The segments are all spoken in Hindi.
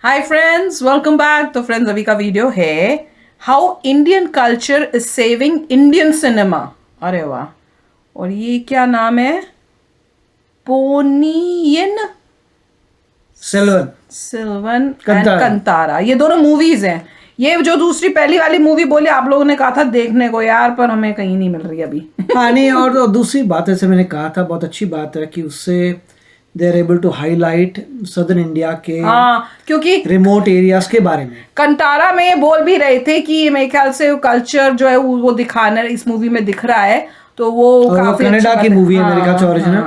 Hi friends, welcome back. तो फ्रेंड्स, अभी का वीडियो है how Indian culture is saving Indian cinema. अरे वाह। और ये क्या नाम है? पोनियन सेल्वन एंड कंतारा। ये दोनों मूवीज हैं। ये जो दूसरी पहली वाली मूवी बोली आप लोगों ने कहा था देखने को यार, पर हमें कहीं नहीं मिल रही अभी। हाँ नहीं, और दूसरी बात है, जैसे मैंने कहा था, बहुत अच्छी बात है कि उससे they are able to highlight southern India के क्योंकि रिमोट एरियाज के बारे में। कंतारा में बोल भी रहे थे कि मेरे ख्याल से कल्चर जो है वो दिखाना इस मूवी में दिख रहा है, तो वो काफी कनाडा की मूवी है मेरे ख्याल से ओरिजिनल।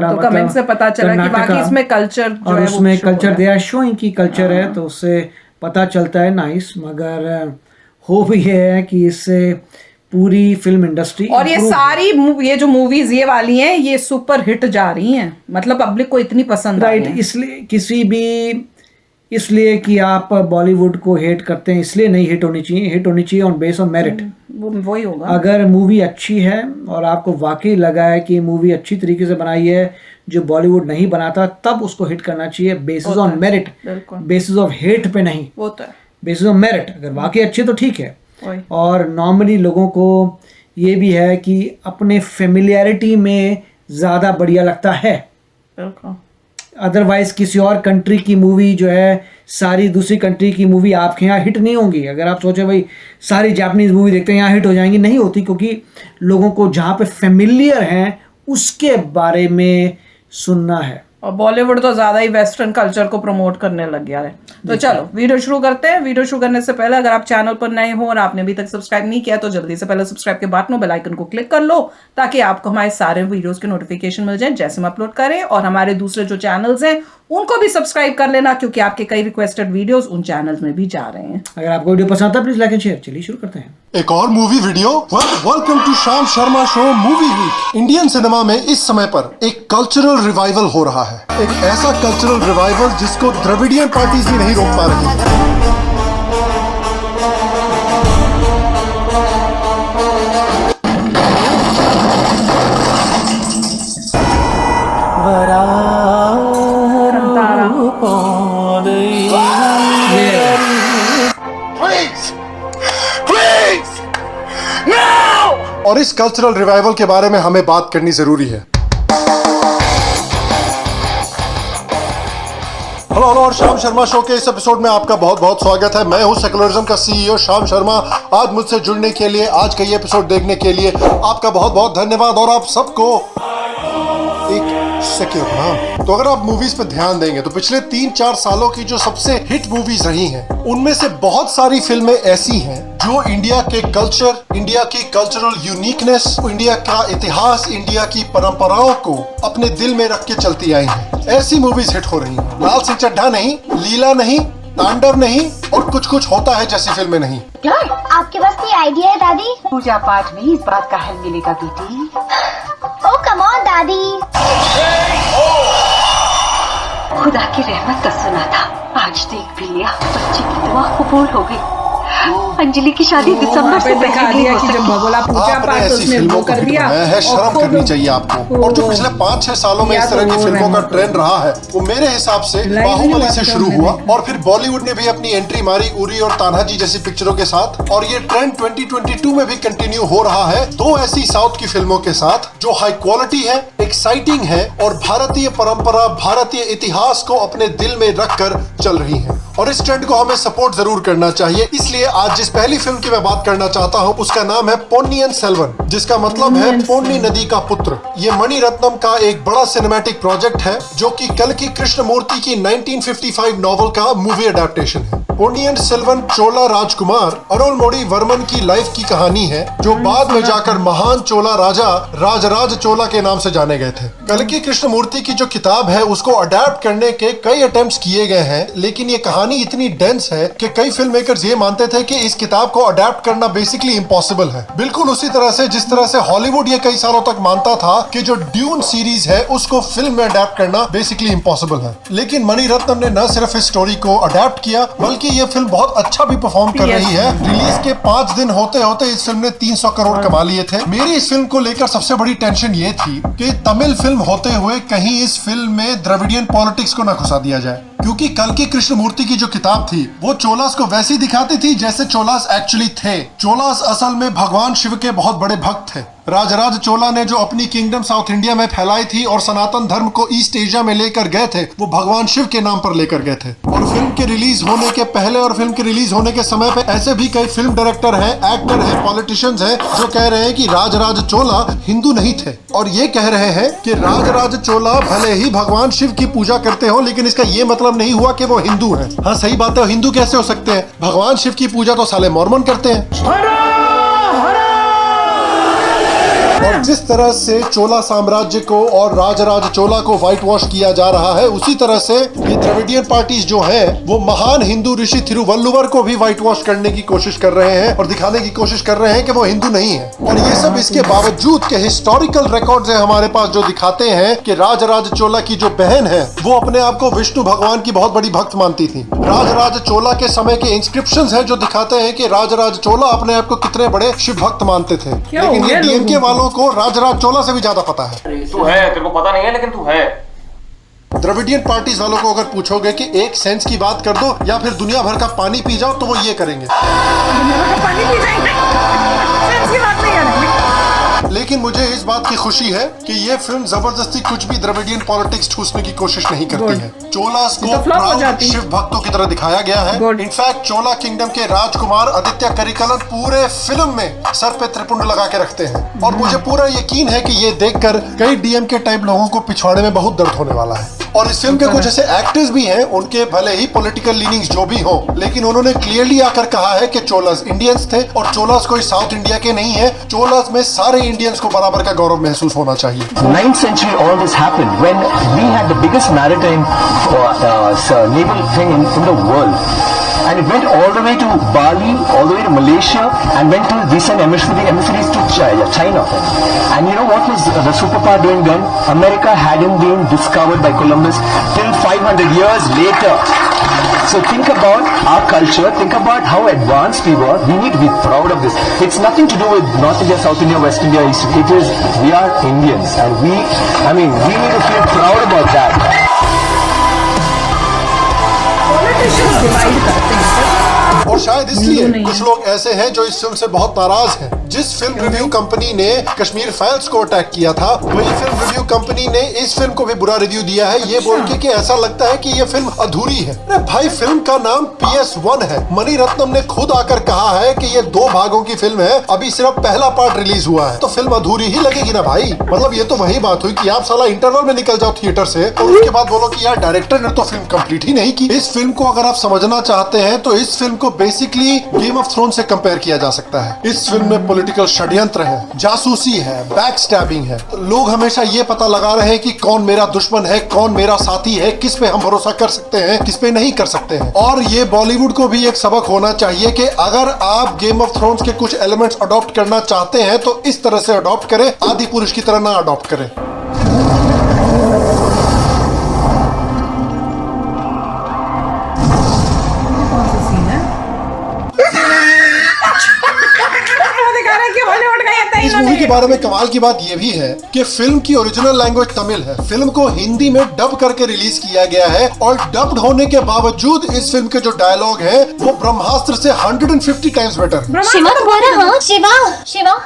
तो कमेंट से पता चला कि बाकी इसमें कल्चर जो और है उसमें कल्चर दे आर शोइंग की कल्चर है, तो उससे पता चलता है। नाइस। मगर हो भी है कि इससे पूरी फिल्म इंडस्ट्री और ये सारी ये जो मूवीज ये वाली हैं ये सुपर हिट जा रही हैं, मतलब पब्लिक को इतनी पसंद आ रही है। इसलिए इसलिए कि आप बॉलीवुड को हेट करते हैं इसलिए नहीं हिट होनी चाहिए। हिट होनी चाहिए ऑन बेस ऑफ मेरिट। वही होगा। अगर मूवी अच्छी है और आपको वाकई लगा है कि मूवी अच्छी तरीके से बनाई है जो बॉलीवुड नहीं बनाता, तब उसको हिट करना चाहिए basis on merit, basis of hate पे नहीं। वो तो है, बेसिस ऑफ मेरिट। अगर वाकई अच्छी तो ठीक है। और नॉर्मली लोगों को ये भी है कि अपने फेमिलियरिटी में ज़्यादा बढ़िया लगता है। अदरवाइज किसी और कंट्री की मूवी जो है, सारी दूसरी कंट्री की मूवी आपके यहाँ हिट नहीं होंगी। अगर आप सोचे भाई सारी जापानीज मूवी देखते हैं यहाँ हिट हो जाएंगी, नहीं होती, क्योंकि लोगों को जहाँ पे फेमिलियर हैं उसके बारे में सुनना है। और बॉलीवुड तो ज्यादा ही वेस्टर्न कल्चर को प्रमोट करने लग गया है। तो चलो वीडियो शुरू करते हैं। वीडियो शुरू करने से पहले अगर आप चैनल पर नए हो और आपने अभी तक सब्सक्राइब नहीं किया तो जल्दी से पहले सब्सक्राइब के बटन बेल आइकन को क्लिक कर लो, ताकि आपको हमारे सारे वीडियोस के नोटिफिकेशन मिल जाए जैसे हम अपलोड करें। और हमारे दूसरे जो चैनल्स हैं उनको भी सब्सक्राइब कर लेना, क्योंकि आपके कई रिक्वेस्टेड वीडियोस उन चैनल्स में भी जा रहे हैं। अगर आपको वीडियो पसंद आता है प्लीज लाइक एंड शेयर। चलिए शुरू करते हैं एक और movie video. Welcome to Shyam Sharma show movie week. Indian cinema में इस समय पर एक कल्चरल रिवाइवल हो रहा है। एक ऐसा कल्चरल रिवाइवल जिसको द्रविडियन पार्टीज भी नहीं रोक पा रही है। और इस कल्चरल रिवाइवल के बारे में हमें बात करनी जरूरी है। हेलो और श्याम शर्मा शो के इस एपिसोड में आपका बहुत बहुत स्वागत है। मैं हूं सेकुलरिज्म का सीईओ श्याम शर्मा। आज मुझसे जुड़ने के लिए, आज का ये एपिसोड देखने के लिए आपका बहुत बहुत धन्यवाद। और आप सबको एक सेक्यूर प्रणाम। तो अगर आप मूवीज पे ध्यान देंगे तो पिछले 3-4 सालों की जो सबसे हिट मूवीज रही हैं, उनमें से बहुत सारी फिल्में ऐसी हैं जो इंडिया के कल्चर, इंडिया की कल्चरल यूनिकनेस, इंडिया का इतिहास, इंडिया की परंपराओं को अपने दिल में रख के चलती आई हैं। ऐसी मूवीज हिट हो रही हैं। लाल सिंह चड्ढा नहीं, लीला नहीं, तांडव नहीं और कुछ कुछ होता है जैसी फिल्में नहीं। आपके पास कोई आइडिया है दादी? पूजा पाठ में इस बात का हल मिलेगा बेटी। ओह कम ऑन दादी। खुदा की रहमत का सुना था, आज देख भी लिया। बच्ची की दुआ कबूल हो गई। अंजलि की शादी दिसंबर से पहले दिया कि जब भगोला पूजा पाठ उसने वो कर दिया है। शर्म करनी चाहिए आपको। और जो पिछले 5-6 सालों में इस तरह की फिल्मों का ट्रेंड रहा है, वो मेरे हिसाब से बाहुबली से शुरू हुआ और फिर बॉलीवुड ने भी अपनी एंट्री मारी उरी और तान्हाजी जैसी पिक्चरों के साथ। और ये ट्रेंड 2022 में भी कंटिन्यू हो रहा है, 2 ऐसी साउथ की फिल्मों के साथ जो हाई क्वालिटी है, एक्साइटिंग है और भारतीय परंपरा, भारतीय इतिहास को अपने दिल में रखकर चल रही है। और इस ट्रेंड को हमें सपोर्ट जरूर करना चाहिए। इसलिए आज जिस पहली फिल्म की मैं बात करना चाहता हूँ उसका नाम है पोन्नियन सेल्वन, जिसका मतलब है पोन्नी नदी का पुत्र। ये मणि रत्नम का एक बड़ा सिनेमैटिक प्रोजेक्ट है जो कि कल्कि कृष्णमूर्ति की 1955 नॉवेल का मूवी अडेप्टेशन है। पोन्नियन सेल्वन चोला राजकुमार अरुलमोड़ी वर्मन की लाइफ की कहानी है, जो बाद में जाकर महान चोला राजा राजराज चोला के नाम से जाने गए थे। कल्कि कृष्णमूर्ति की जो किताब है उसको अडेप्ट करने के कई अटेम्प्ट्स किए गए हैं, लेकिन ये कहानी इतनी डेंस है कि कई फिल्म मेकर्स ये मानते थे कि इस किताब को अडेप्ट करना बेसिकली इम्पॉसिबल है। बिल्कुल उसी तरह से जिस तरह से हॉलीवुड ये कई सालों तक मानता था कि जो ड्यून सीरीज है उसको फिल्म में अडेप्ट करना बेसिकली इम्पॉसिबल है। लेकिन मणि रत्नम ने न सिर्फ इस स्टोरी को अडेप्ट किया, बल्कि ये फिल्म बहुत अच्छा भी परफॉर्म कर रही है। रिलीज के 5 दिन होते होते इस फिल्म ने 300 करोड़ कमा लिए थे। मेरी इस फिल्म को लेकर सबसे बड़ी टेंशन ये थी कि तमिल फिल्म होते हुए कहीं इस फिल्म में द्रविडियन पॉलिटिक्स को न घुसा दिया जाए, क्योंकि कल्कि कृष्णमूर्ति की जो किताब थी वो चोलास को वैसी दिखाती थी जैसे चोलास एक्चुअली थे। चोलास असल में भगवान शिव के बहुत बड़े भक्त थे। राजराज चोला ने जो अपनी किंगडम साउथ इंडिया में फैलाई थी और सनातन धर्म को ईस्ट एशिया में लेकर गए थे, वो भगवान शिव के नाम पर लेकर गए थे। और फिल्म के रिलीज होने के पहले और फिल्म के रिलीज होने के समय पे ऐसे भी कई फिल्म डायरेक्टर हैं, एक्टर हैं, पॉलिटिशियंस हैं जो कह रहे हैं कि राजराज चोला हिंदू नहीं थे, और ये कह रहे हैं कि राजराज चोला भले ही भगवान शिव की पूजा करते हो लेकिन इसका ये मतलब नहीं हुआ कि वो हिंदू हैं। हाँ सही बात है, हिंदू कैसे हो सकते हैं? भगवान शिव की पूजा तो साले मॉर्मन करते हैं। और जिस तरह से चोला साम्राज्य को और राजराज चोला को व्हाइट वॉश किया जा रहा है, उसी तरह से ये द्रविडियन पार्टीज जो हैं वो महान हिंदू ऋषि थिरुवल्लुवर को भी व्हाइट वॉश करने की कोशिश कर रहे हैं और दिखाने की कोशिश कर रहे हैं कि वो हिंदू नहीं है। और ये सब इसके बावजूद के हिस्टोरिकल रिकॉर्ड्स हैं हमारे पास जो दिखाते हैं कि राजराज चोला की जो बहन है वो अपने आप को विष्णु भगवान की बहुत बड़ी भक्त मानती थी। राजराज चोला के समय के इंस्क्रिप्शंस हैं जो दिखाते हैं कि राजराज चोला अपने आप को कितने बड़े शिव भक्त मानते थे। लेकिन ये डीएमके वालों को राजराज चोला से भी ज्यादा पता है। तू है, तेरे को पता नहीं है लेकिन तू है। द्रविडियन पार्टीज वालों को अगर पूछोगे कि एक सेंस की बात कर दो या फिर दुनिया भर का पानी पी जाओ तो वो ये करेंगे। पानी पी जाएंगे, सेंस की बात नहीं करेंगे। लेकिन मुझे इस बात की खुशी है कि ये फिल्म जबरदस्ती कुछ भी द्रविडियन पॉलिटिक्स ठूसने की कोशिश नहीं करती है। चोलास को प्राउड शिव भक्तों की तरह दिखाया गया है। इनफैक्ट चोला किंगडम के राजकुमार आदित्य करिकलन पूरे फिल्म में सर पे त्रिपुंड लगा के रखते हैं और मुझे पूरा यकीन है कि ये देखकर कई डीएमके टाइप लोगों को पिछवाड़े में बहुत दर्द होने वाला है। और इस फिल्म के कुछ ऐसे एक्टर्स भी हैं, उनके भले ही पॉलिटिकल लीनिंग्स जो भी हो, लेकिन उन्होंने क्लियरली आकर कहा है कि चोलास इंडियंस थे और चोलास कोई साउथ इंडिया के नहीं है। चोलास में सारे इंडियंस को बराबर का गौरव महसूस होना चाहिए। 9th century all this happened when we had the biggest maritime naval thing in the world. And it went all the way to Bali, all the way to Malaysia, and went to decent emissaries to China. And you know what was the superpower doing then? America hadn't been discovered by Columbus till 500 years later. So think about our culture, think about how advanced we were. We need to be proud of this. It's nothing to do with North India, South India, West India, East. It is, we are Indians, and we need to feel proud about that. Politicians divide करते हैं और शायद इसलिए कुछ लोग ऐसे हैं जो इस फिल्म से बहुत नाराज हैं। जिस फिल्म रिव्यू कंपनी ने कश्मीर फाइल्स को अटैक किया था, वही फिल्म रिव्यू कंपनी ने इस फिल्म को भी बुरा रिव्यू दिया है, ये बोल के कि ऐसा लगता है कि ये फिल्म अधूरी है। अरे भाई, फिल्म का नाम PS1 है। मणि रत्नम ने खुद आकर कहा है कि ये 2 भागों की फिल्म है, अभी सिर्फ पहला पार्ट रिलीज हुआ है, तो फिल्म अधूरी ही लगेगी ना भाई। मतलब ये तो वही बात हुई कि आप साला इंटरवल में निकल जाओ थिएटर से और उसके बाद बोलो कि यार डायरेक्टर ने तो फिल्म कंप्लीट ही नहीं की। इस फिल्म को अगर आप समझना चाहते हैं तो इस फिल्म को बेसिकली गेम ऑफ थ्रोन से कंपेयर किया जा सकता है। इस फिल्म में पॉलिटिकल षड्यंत्र है, जासूसी है, बैक स्टैबिंग है। लोग हमेशा ये पता लगा रहे हैं कि कौन मेरा दुश्मन है, कौन मेरा साथी है, किस पे हम भरोसा कर सकते हैं, किस पे नहीं कर सकते हैं। और ये बॉलीवुड को भी एक सबक होना चाहिए कि अगर आप गेम ऑफ थ्रोन्स के कुछ एलिमेंट्स अडॉप्ट करना चाहते हैं तो इस तरह से अडॉप्ट करें, आदि पुरुष की तरह ना अडॉप्ट करें। इस मूवी के बारे में कमाल की बात यह भी है कि फिल्म की ओरिजिनल लैंग्वेज तमिल है। फिल्म को हिंदी में डब करके रिलीज किया गया है और डब्ड होने के बावजूद इस फिल्म के जो डायलॉग हैं वो ब्रह्मास्त्र से 150 टाइम्स बेटर है। शिवा तुम्हारा, हाँ शिवा शिवा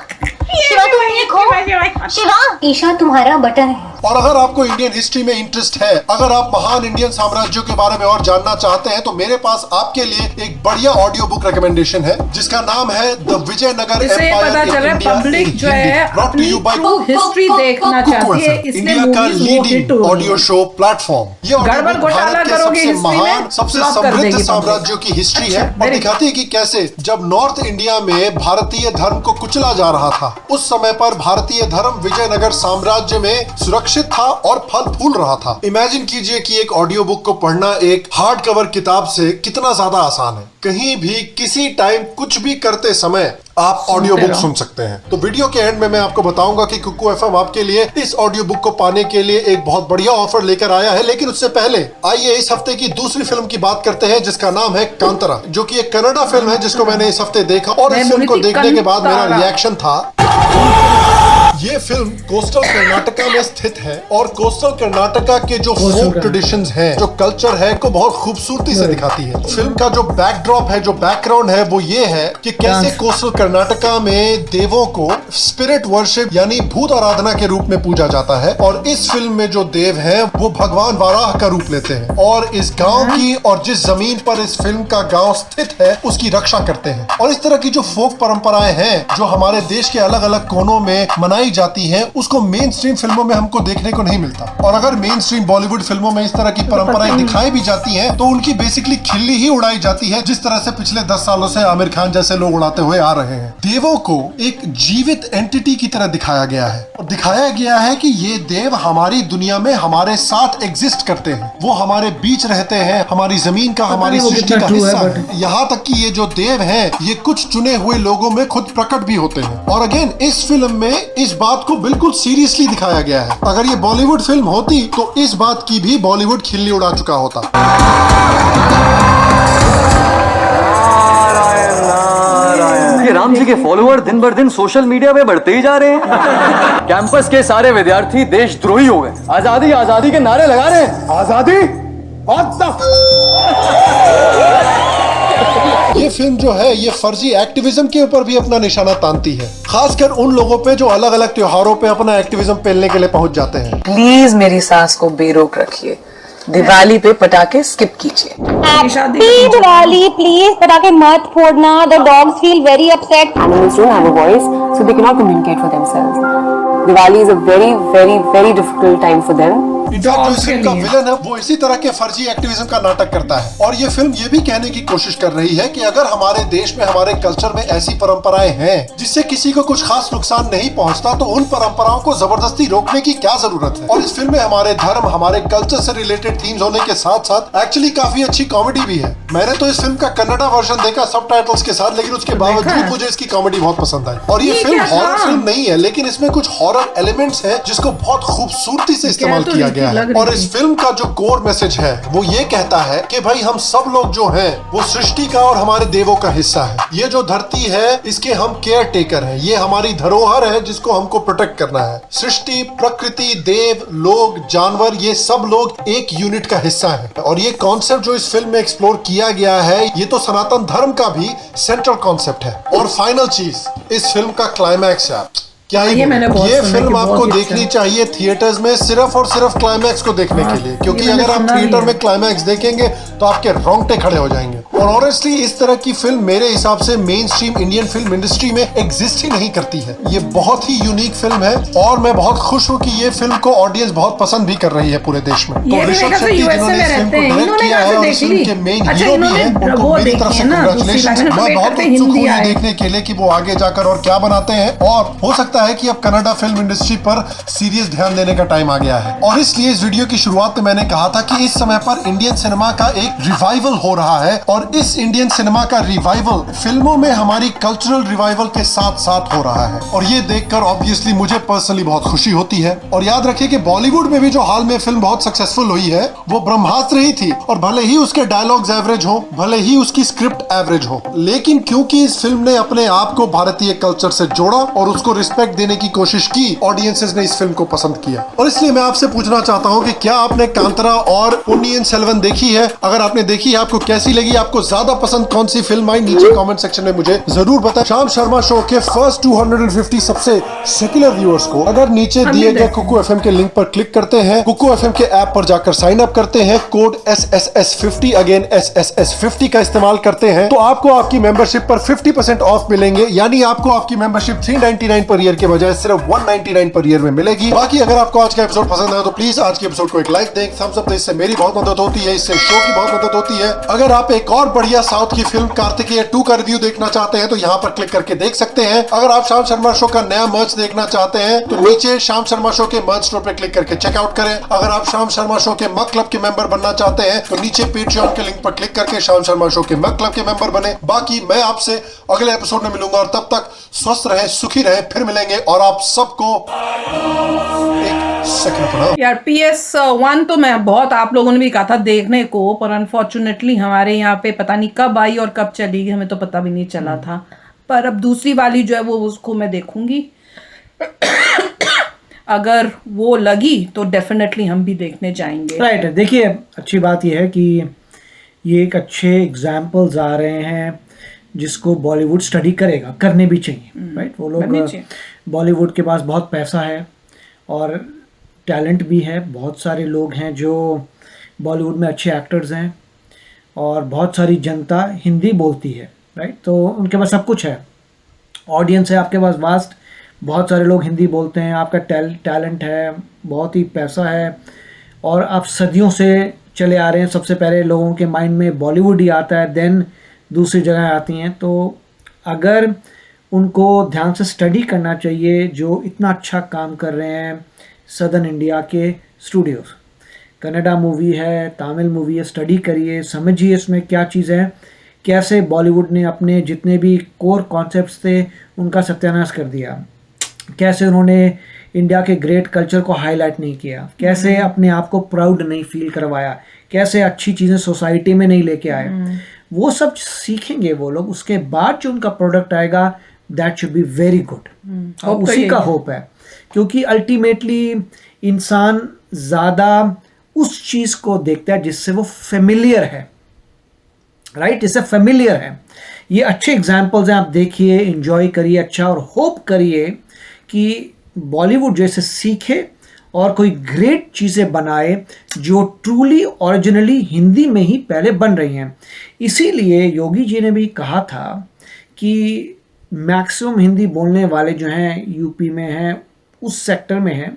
शिवा तुम ठीक हो? शिवा, ईशा तुम्हारा बटन है। और अगर आपको इंडियन हिस्ट्री में इंटरेस्ट है, अगर आप महान इंडियन साम्राज्यों के बारे में और जानना चाहते हैं, तो मेरे पास आपके लिए एक बढ़िया ऑडियो बुक रिकमेंडेशन है जिसका नाम है द विजयनगर एम्पायर पब्लिक जो है अपनी ट्रू हिस्ट्री देखना चाहती है, इसलिए इंडिया का लीडिंग ऑडियो शो प्लेटफॉर्म। ये ऑडियो बुक भारत के सबसे महान, सबसे समृद्ध साम्राज्यों की हिस्ट्री है और दिखाती है कि कैसे जब नॉर्थ इंडिया में भारतीय धर्म को कुचला जा रहा था, उस समय पर भारतीय धर्म विजयनगर साम्राज्य में सुरक्षित था और फल फूल रहा था। इमेजिन कीजिए कि एक ऑडियो बुक को पढ़ना एक हार्ड कवर किताब से कितना ज्यादा आसान है। कहीं भी किसी टाइम कुछ भी करते समय आप ऑडियो बुक सुन सकते हैं। तो वीडियो के एंड में मैं आपको बताऊंगा कि कुकू एफएम आपके लिए इस ऑडियो बुक को पाने के लिए एक बहुत बढ़िया ऑफर लेकर आया है। लेकिन उससे पहले आइए इस हफ्ते की दूसरी फिल्म की बात करते हैं जिसका नाम है कांतारा, जो कि एक कन्नड़ा फिल्म है जिसको मैंने इस हफ्ते देखा और इस फिल्म को देखने के बाद मेरा रिएक्शन था ये फिल्म कोस्टल कर्नाटका में स्थित है और कोस्टल कर्नाटका के जो फोक ट्रेडिशंस हैं, जो कल्चर है, को बहुत खूबसूरती से दिखाती है। फिल्म का जो बैकड्रॉप है, जो बैकग्राउंड है, वो ये है कि कैसे कोस्टल कर्नाटका में देवों को स्पिरिट वर्शिप यानी भूत आराधना के रूप में पूजा जाता है। और इस फिल्म में जो देव हैं वो भगवान वाराह का रूप लेते हैं और इस गांव की और जिस जमीन पर इस फिल्म का गांव स्थित है उसकी रक्षा करते हैं। और इस तरह की जो फोक परंपराएं हैं जो हमारे देश के अलग अलग कोनों में मनाई जाती हैं, उसको मेन स्ट्रीम फिल्मों में हमको देखने को नहीं मिलता। और अगर मेन स्ट्रीम बॉलीवुड फिल्मों में इस तरह की परंपराएं दिखाई भी जाती हैं तो उनकी बेसिकली खिल्ली ही उड़ाई जाती है, जिस तरह से पिछले 10 सालों से आमिर खान जैसे लोग उड़ाते हुए आ रहे हैं। देवों को एक जीवित एंटिटी की तरह दिखाया गया है और दिखाया गया है कि ये देव हमारी दुनिया में हमारे साथ एग्जिस्ट करते हैं, वो हमारे बीच रहते हैं, हमारी जमीन का, हमारी सृष्टि का हिस्सा है। यहाँ तक कि ये जो देव हैं ये कुछ चुने हुए लोगों में खुद प्रकट भी होते हैं। और अगेन इस फिल्म में इस बात को बिल्कुल सीरियसली दिखाया गया है। अगर ये बॉलीवुड फिल्म होती तो इस बात की भी बॉलीवुड खिल्ली उड़ा चुका होता। ये राम जी के फॉलोअर दिन भर दिन सोशल मीडिया पे बढ़ते ही जा रहे हैं। कैंपस के सारे विद्यार्थी देशद्रोही हो गए, आजादी आजादी के नारे लगा रहे हैं। आजादी ये फिल्म जो है ये फर्जी एक्टिविज्म के ऊपर भी अपना निशाना तानती है, खासकर उन लोगों पे जो अलग अलग त्योहारों पे अपना एक्टिविज्म पेलने के लिए पहुंच जाते हैं। प्लीज मेरी सास को बेरोक रखिए, दिवाली पे पटाखे स्किप कीजिए। हैप्पी दिवाली, प्लीज पटाखे मत फोड़ना, the dogs feel very upset. Animals don't have a voice, so they cannot communicate for themselves. Diwali is a very, very, very difficult time for them. जो इस फिल्म का विलन है वो इसी तरह के फर्जी एक्टिविज्म का नाटक करता है। और ये फिल्म ये भी कहने की कोशिश कर रही है कि अगर हमारे देश में, हमारे कल्चर में ऐसी परंपराएं हैं जिससे किसी को कुछ खास नुकसान नहीं पहुंचता, तो उन परंपराओं को जबरदस्ती रोकने की क्या जरूरत है। और इस फिल्म में हमारे धर्म, हमारे कल्चर से रिलेटेड थीम्स होने के साथ साथ एक्चुअली काफी अच्छी कॉमेडी भी है। मैंने तो इस फिल्म का कन्नड़ा वर्जन देखा सबटाइटल्स के साथ, लेकिन उसके बावजूद मुझे इसकी कॉमेडी बहुत पसंद आई। और ये फिल्म हॉरर फिल्म नहीं है, लेकिन इसमें कुछ हॉरर एलिमेंट्स हैं जिसको बहुत खूबसूरती से इस्तेमाल किया गया है। और इस फिल्म का जो कोर मैसेज है वो ये कहता है कि भाई हम सब लोग जो हैं वो सृष्टि का और हमारे देवों का हिस्सा है। ये जो धरती है इसके हम केयर टेकर हैं, ये हमारी धरोहर है जिसको हमको प्रोटेक्ट करना है। सृष्टि, प्रकृति, देव, लोग, जानवर, ये सब लोग एक यूनिट का हिस्सा है। और ये कॉन्सेप्ट जो इस फिल्म में एक्सप्लोर किया गया है ये तो सनातन धर्म का भी सेंट्रल कॉन्सेप्ट है। और फाइनल चीज, इस फिल्म का क्लाइमैक्स यार क्या ही ये फिल्म आपको देखनी चाहिए थिएटर्स में सिर्फ और सिर्फ क्लाइमैक्स को देखने के लिए, क्योंकि अगर आप थिएटर में क्लाइमैक्स देखेंगे तो आपके रोंगटे खड़े हो जाएंगे। और ऑनेस्टली इस तरह की फिल्म मेरे हिसाब से main stream Indian film industry में एग्जिस्ट ही नहीं करती है। ये बहुत ही यूनिक फिल्म है और मैं बहुत खुश हूँ कि ये फिल्म को ऑडियंस बहुत पसंद भी कर रही है पूरे देश में। तो ऋषभ शेट्टी जिन्होंने इस फिल्म को डायरेक्ट किया है और इस फिल्म के मेन हीरो भी हैं, उनको मेरी तरफ से कांग्रेचुलेशन। मैं बहुत उत्सुक हूँ ये देखने के लिए कि वो आगे जाकर और क्या बनाते हैं। और हो सकता है कि अब कन्नड़ा फिल्म इंडस्ट्री पर सीरियस ध्यान देने का टाइम आ गया है। और इसलिए इस वीडियो की शुरुआत में मैंने कहा था कि इस समय पर इंडियन सिनेमा का एक रिवाइवल हो रहा है। और इस इंडियन सिनेमा का रिवाइवल फिल्मों में हमारी कल्चरल रिवाइवल के साथ साथ हो रहा है। और ये देखकर ऑब्वियसली मुझे पर्सनली बहुत खुशी होती है। और याद रखिए कि बॉलीवुड में भी जो हाल में फिल्म बहुत सक्सेसफुल हुई है वो ब्रह्मास्त्र ही थी। और भले ही उसके डायलॉग्स एवरेज हो, भले ही उसकी स्क्रिप्ट एवरेज हो, लेकिन क्योंकि इस फिल्म ने अपने आप को भारतीय कल्चर से जोड़ा और उसको रिस्पेक्ट देने की कोशिश की, ऑडियंसेस ने इस फिल्म को पसंद किया। और इसलिए मैं आपसे पूछना चाहता हूं कि क्या आपने कांतारा और पोन्नियिन सेल्वन देखी है? अगर आपने देखी है, आपको कैसी लगी? आपको ज्यादा पसंद कौन सी फिल्म आई? नीचे कमेंट सेक्शन में मुझे जरूर बताएं। शाम शर्मा शो के फर्स्ट 250 सबसे सेक्युलर व्यूअर्स को अगर नीचे दिए गए कुकू एफएम के लिंक पर क्लिक करते हैं, कुकू एफएम के ऐप पर जाकर साइन अप करते हैं, कोड SSS50 अगेन SSS50 का इस्तेमाल करते हैं, तो आपको आपकी मेंबरशिप पर 50% ऑफ मिलेंगे। यानी आपको आपकी मेंबरशिप 399 पर ईयर के बजाय सिर्फ 199 पर ईयर में मिलेगी। बाकी अगर आपको आज का एपिसोड पसंद आया तो प्लीज आज के एपिसोड को एक लाइक दें, थम्स अप दें। इससे मेरी बहुत मदद होती है, इससे शो की बहुत मदद होती है। अगर आप एक और बढ़िया साउथ की फिल्म कार्तिकेय 2 का रिव्यू देखना चाहते हैं तो यहाँ पर क्लिक करके देख सकते हैं। अगर आप शाम शर्मा शो का नया मर्च देखना चाहते हैं तो नीचे शाम शर्मा शो के मर्च स्टोर पर क्लिक करके चेकआउट करें। अगर आप शाम शर्मा शो के मग क्लब के मेंबर बनना चाहते हैं तो नीचे पेट्रियन के लिंक पर क्लिक करके शाम शर्मा शो के मग क्लब के मेंबर बने। बाकी मैं आपसे अगले एपिसोड में मिलूंगा और तब तक स्वस्थ रहें, सुखी रहें। फिर मिलेंगे और आप सबको एक सेकंड यार PS1 तो मैं बहुत आप लोगों ने भी कहा था देखने को, पर अनफॉर्चुनेटली हमारे यहाँ पे पता नहीं कब आई और कब चली, हमें तो पता भी नहीं चला था। पर अब दूसरी वाली जो है वो उसको मैं देखूंगी। अगर वो लगी तो डेफिनेटली हम भी देखने जाएंगे। राइट है। देखिए अच्छी बात यह है कि ये एक अच्छे एग्जाम्पल्स आ रहे हैं जिसको बॉलीवुड स्टडी करेगा, करने भी चाहिए। राइट, वो लोग बॉलीवुड के पास बहुत पैसा है और टैलेंट भी है, बहुत सारे लोग हैं जो बॉलीवुड में अच्छे एक्टर्स हैं और बहुत सारी जनता हिंदी बोलती है। राइट, तो उनके पास सब कुछ है, ऑडियंस है आपके पास वास्ट, बहुत सारे लोग हिंदी बोलते हैं, आपका टैलेंट है, बहुत ही पैसा है और आप सदियों से चले आ रहे हैं। सबसे पहले लोगों के माइंड में बॉलीवुड ही आता है, देन दूसरी जगह आती हैं। तो अगर उनको ध्यान से स्टडी करना चाहिए जो इतना अच्छा काम कर रहे हैं सदर्न इंडिया के स्टूडियोज़। कन्नड़ा मूवी है, तमिल मूवी है, स्टडी करिए, समझिए इसमें क्या चीज़ है, कैसे बॉलीवुड ने अपने जितने भी कोर कॉन्सेप्ट्स थे उनका सत्यानाश कर दिया, कैसे उन्होंने इंडिया के ग्रेट कल्चर को हाईलाइट नहीं किया, कैसे अपने आप को प्राउड नहीं फील करवाया, कैसे अच्छी चीज़ें सोसाइटी में नहीं लेके आए। वो सब सीखेंगे वो लोग, उसके बाद जो उनका प्रोडक्ट आएगा that should be very good. और उसी का होप है, क्योंकि अल्टीमेटली इंसान ज़्यादा उस चीज़ को देखता है जिससे वो फेमिलियर है। राइट, इससे फेमिलियर है। ये अच्छे एग्जाम्पल्स हैं, आप देखिए, एंजॉय करिए अच्छा, और होप करिए कि बॉलीवुड जैसे सीखे और कोई ग्रेट चीज़ें बनाए जो ट्रूली ओरिजिनली हिंदी में ही पहले बन रही हैं। इसीलिए योगी जी ने भी कहा था कि मैक्सिमम हिंदी बोलने वाले जो हैं यूपी में हैं, उस सेक्टर में हैं,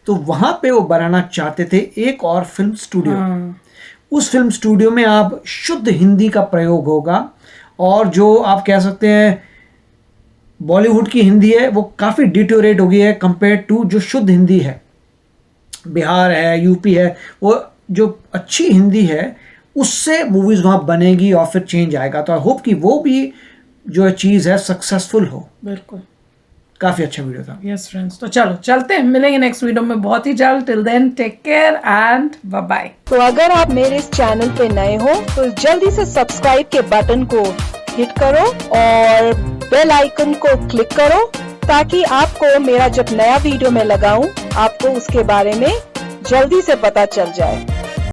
तो वहाँ पे वो बनाना चाहते थे एक और फिल्म स्टूडियो। उस फिल्म स्टूडियो में आप शुद्ध हिंदी का प्रयोग होगा और जो आप कह सकते हैं बॉलीवुड की हिंदी है वो काफ़ी डिटोरेट हो गई है कंपेयर टू जो शुद्ध हिंदी है, बिहार है, यूपी है, वो जो अच्छी हिंदी है उससे मूवीज़ वहाँ बनेगी और फिर चेंज आएगा। तो आई होप कि वो भी जो चीज़ है सक्सेसफुल हो। बिल्कुल, काफ़ी अच्छा वीडियो था। यस फ्रेंड्स, तो चलो चलते हैं, मिलेंगे नेक्स्ट वीडियो में बहुत ही जल्द। Till then take care and bye bye. तो अगर आप मेरे इस चैनल पे नए हो तो जल्दी से सब्सक्राइब के बटन को हिट करो और बेल आइकन को क्लिक करो ताकि आपको मेरा जब नया वीडियो मैं लगाऊं आपको उसके बारे में जल्दी से पता चल जाए।